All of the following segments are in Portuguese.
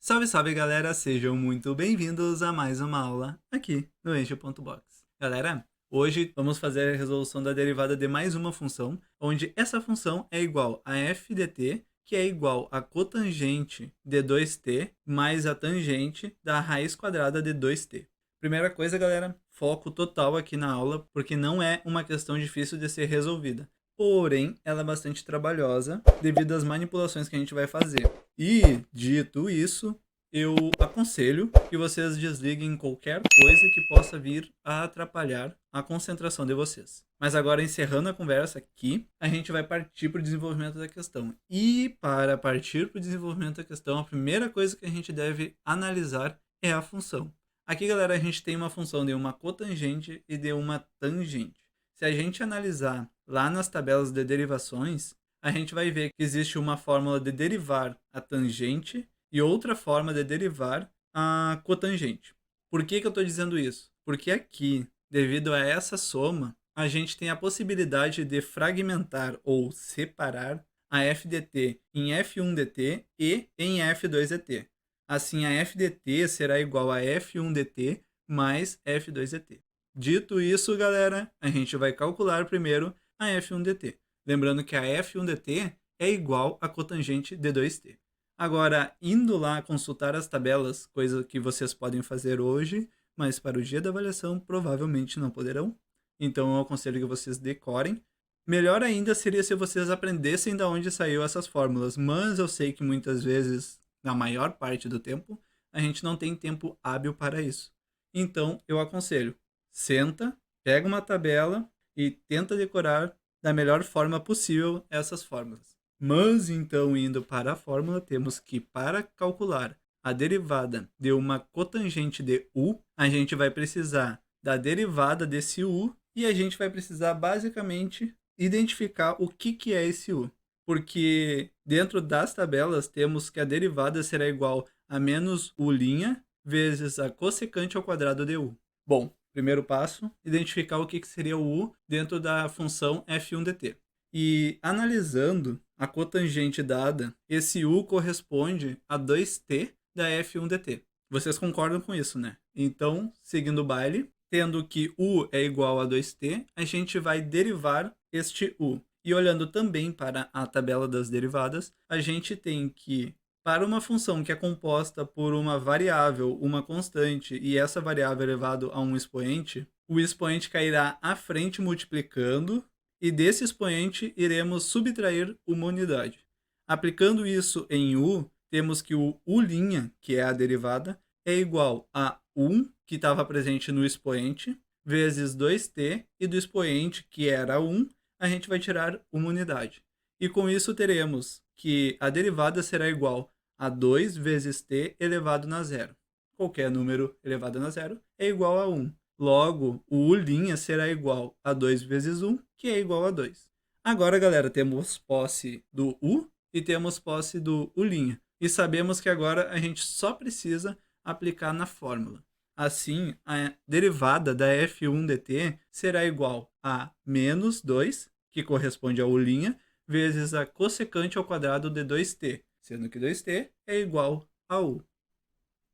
Salve, salve galera, sejam muito bem-vindos a mais uma aula aqui no Eixo.box. Galera, hoje vamos fazer a resolução da derivada de mais uma função, onde essa função é igual a f de t, que é igual a cotangente de 2t mais a tangente da raiz quadrada de 2t. Primeira coisa, galera, foco total aqui na aula, porque não é uma questão difícil de ser resolvida. Porém, ela é bastante trabalhosa devido às manipulações que a gente vai fazer. E, dito isso, eu aconselho que vocês desliguem qualquer coisa que possa vir a atrapalhar a concentração de vocês. Mas agora, encerrando a conversa aqui, a gente vai partir para o desenvolvimento da questão. E para partir para o desenvolvimento da questão, a primeira coisa que a gente deve analisar é a função. Aqui, galera, a gente tem uma função de uma cotangente e de uma tangente. Se a gente analisar lá nas tabelas de derivações, a gente vai ver que existe uma fórmula de derivar a tangente e outra forma de derivar a cotangente. Por que eu estou dizendo isso? Porque aqui, devido a essa soma, a gente tem a possibilidade de fragmentar ou separar a f de t em f1 dt e em f2 dt. Assim, a f de t será igual a f1 dt mais f2 dt. Dito isso, galera, a gente vai calcular primeiro a f1 dt. Lembrando que a f1 dt é igual a cotangente de 2t. Agora, indo lá consultar as tabelas, coisa que vocês podem fazer hoje, mas para o dia da avaliação provavelmente não poderão. Então eu aconselho que vocês decorem. Melhor ainda seria se vocês aprendessem de onde saiu essas fórmulas, mas eu sei que muitas vezes, na maior parte do tempo, a gente não tem tempo hábil para isso. Então eu aconselho, senta, pega uma tabela e tenta decorar da melhor forma possível essas fórmulas. Mas então, indo para a fórmula, temos que para calcular a derivada de uma cotangente de u, a gente vai precisar da derivada desse u e a gente vai precisar basicamente identificar o que é esse u. Porque dentro das tabelas temos que a derivada será igual a menos u' vezes a cossecante ao quadrado de u. Bom, primeiro passo, identificar o que seria o u dentro da função f1 dt. E analisando a cotangente dada, esse u corresponde a 2t da f1 dt. Vocês concordam com isso, né? Então, seguindo o baile, tendo que u é igual a 2t, a gente vai derivar este u. E olhando também para a tabela das derivadas, a gente tem que, para uma função que é composta por uma variável, uma constante, e essa variável é elevado a um expoente, o expoente cairá à frente multiplicando, e desse expoente iremos subtrair uma unidade. Aplicando isso em u, temos que o u', que é a derivada, é igual a 1, que estava presente no expoente, vezes 2t, e do expoente, que era 1, a gente vai tirar uma unidade. E com isso teremos que a derivada será igual a 2 vezes t elevado na zero. Qualquer número elevado na zero é igual a 1. Logo, o u' será igual a 2 vezes 1, que é igual a 2. Agora, galera, temos posse do u e temos posse do u'. E sabemos que agora a gente só precisa aplicar na fórmula. Assim, a derivada da f1 dt será igual a menos 2, que corresponde a u', vezes a cossecante ao quadrado de 2t, sendo que 2t é igual a u.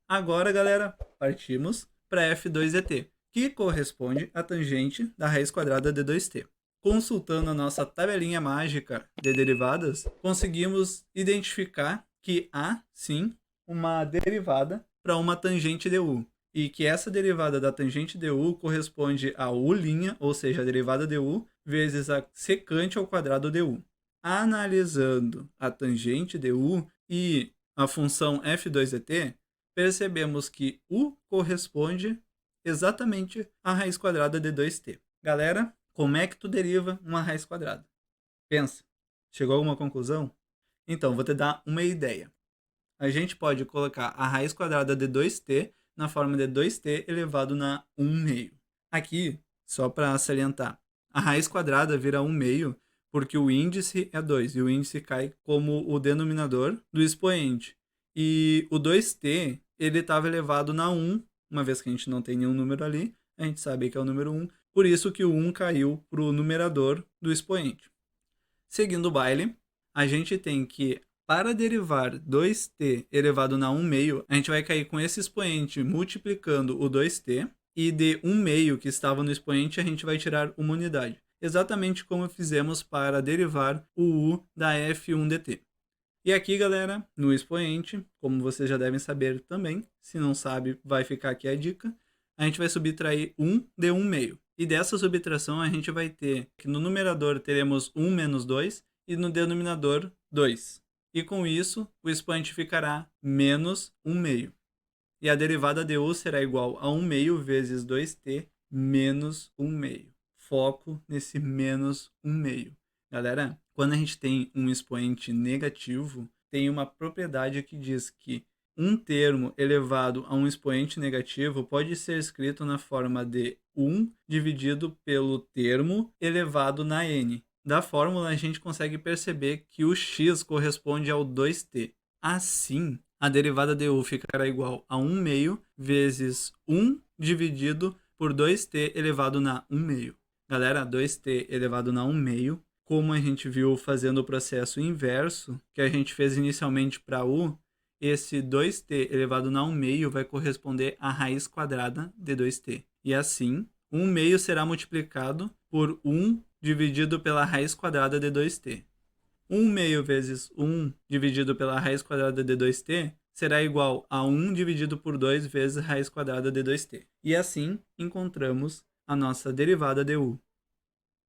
Agora, galera, partimos para f2 dt, que corresponde à tangente da raiz quadrada de 2t. Consultando a nossa tabelinha mágica de derivadas, conseguimos identificar que há, sim, uma derivada para uma tangente de u, e que essa derivada da tangente de u corresponde a u', ou seja, a derivada de u, vezes a secante ao quadrado de u. Analisando a tangente de u e a função f2 dt, percebemos que u corresponde exatamente à raiz quadrada de 2t. Galera, como é que tu deriva uma raiz quadrada? Pensa, chegou a alguma conclusão? Então, vou te dar uma ideia. A gente pode colocar a raiz quadrada de 2t na forma de 2t elevado na 1 meio. Aqui, só para salientar, a raiz quadrada vira 1 meio porque o índice é 2 e o índice cai como o denominador do expoente. E o 2t, ele estava elevado na 1, uma vez que a gente não tem nenhum número ali, a gente sabe que é o número 1, por isso que o 1 caiu para o numerador do expoente. Seguindo o baile, a gente tem que Para derivar 2t elevado na 1 meio, a gente vai cair com esse expoente multiplicando o 2t, e de 1 meio que estava no expoente, a gente vai tirar uma unidade. Exatamente como fizemos para derivar o u da f1 dt. E aqui, galera, no expoente, como vocês já devem saber também, se não sabe, vai ficar aqui a dica, a gente vai subtrair 1 de 1 meio. E dessa subtração a gente vai ter que no numerador teremos 1 menos 2 e no denominador 2. E com isso, o expoente ficará menos 1 meio. E a derivada de u será igual a 1 meio vezes 2t menos 1 meio. Foco nesse menos 1 meio. Galera, quando a gente tem um expoente negativo, tem uma propriedade que diz que um termo elevado a um expoente negativo pode ser escrito na forma de 1 dividido pelo termo elevado na n. Da fórmula, a gente consegue perceber que o x corresponde ao 2t. Assim, a derivada de u ficará igual a 1 meio vezes 1 dividido por 2t elevado na 1 meio. Galera, 2t elevado na 1 meio, como a gente viu fazendo o processo inverso, que a gente fez inicialmente para u, esse 2t elevado na 1 meio vai corresponder à raiz quadrada de 2t. E assim, 1 meio será multiplicado por 1 dividido pela raiz quadrada de 2t. 1 meio vezes 1 dividido pela raiz quadrada de 2t será igual a 1 dividido por 2 vezes a raiz quadrada de 2t. E assim, encontramos a nossa derivada de u.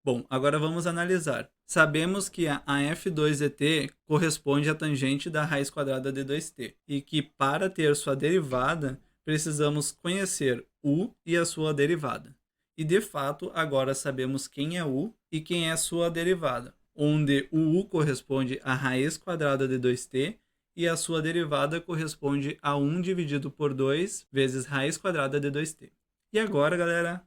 Bom, agora vamos analisar. Sabemos que a f2 de t corresponde à tangente da raiz quadrada de 2t e que para ter sua derivada, precisamos conhecer u e a sua derivada. E de fato, agora sabemos quem é u e quem é sua derivada, onde o u corresponde à raiz quadrada de 2t e a sua derivada corresponde a 1 dividido por 2 vezes raiz quadrada de 2t. E agora, galera,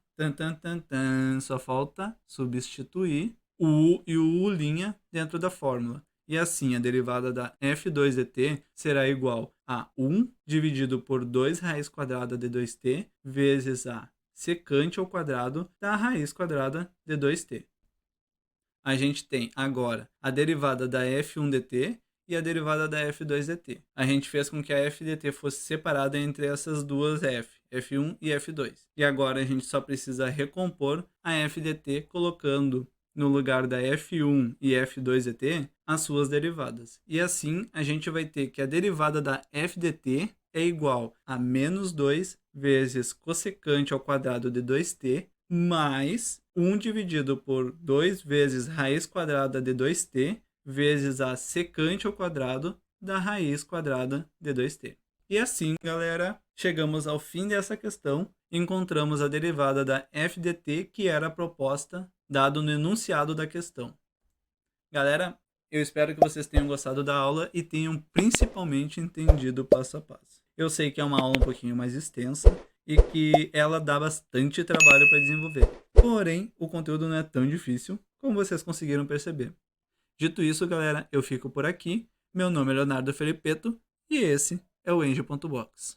só falta substituir o u e o u' dentro da fórmula. E assim, a derivada da f2 de t será igual a 1 dividido por 2 raiz quadrada de 2t vezes a secante ao quadrado da raiz quadrada de 2t. A gente tem agora a derivada da f1 dt e a derivada da f2 dt. A gente fez com que a f dt fosse separada entre essas duas f1 e f2. E agora a gente só precisa recompor a f dt colocando no lugar da f1 e f2 dt as suas derivadas. E assim a gente vai ter que a derivada da f dt é igual a menos 2 vezes cossecante ao quadrado de 2t mais 1 dividido por 2 vezes raiz quadrada de 2t vezes a secante ao quadrado da raiz quadrada de 2t. E assim, galera, chegamos ao fim dessa questão e encontramos a derivada da f dt que era proposta dado no enunciado da questão. Galera, eu espero que vocês tenham gostado da aula e tenham principalmente entendido passo a passo. Eu sei que é uma aula um pouquinho mais extensa e que ela dá bastante trabalho para desenvolver. Porém, o conteúdo não é tão difícil como vocês conseguiram perceber. Dito isso, galera, eu fico por aqui. Meu nome é Leonardo Felipeto e esse é o Angel.box.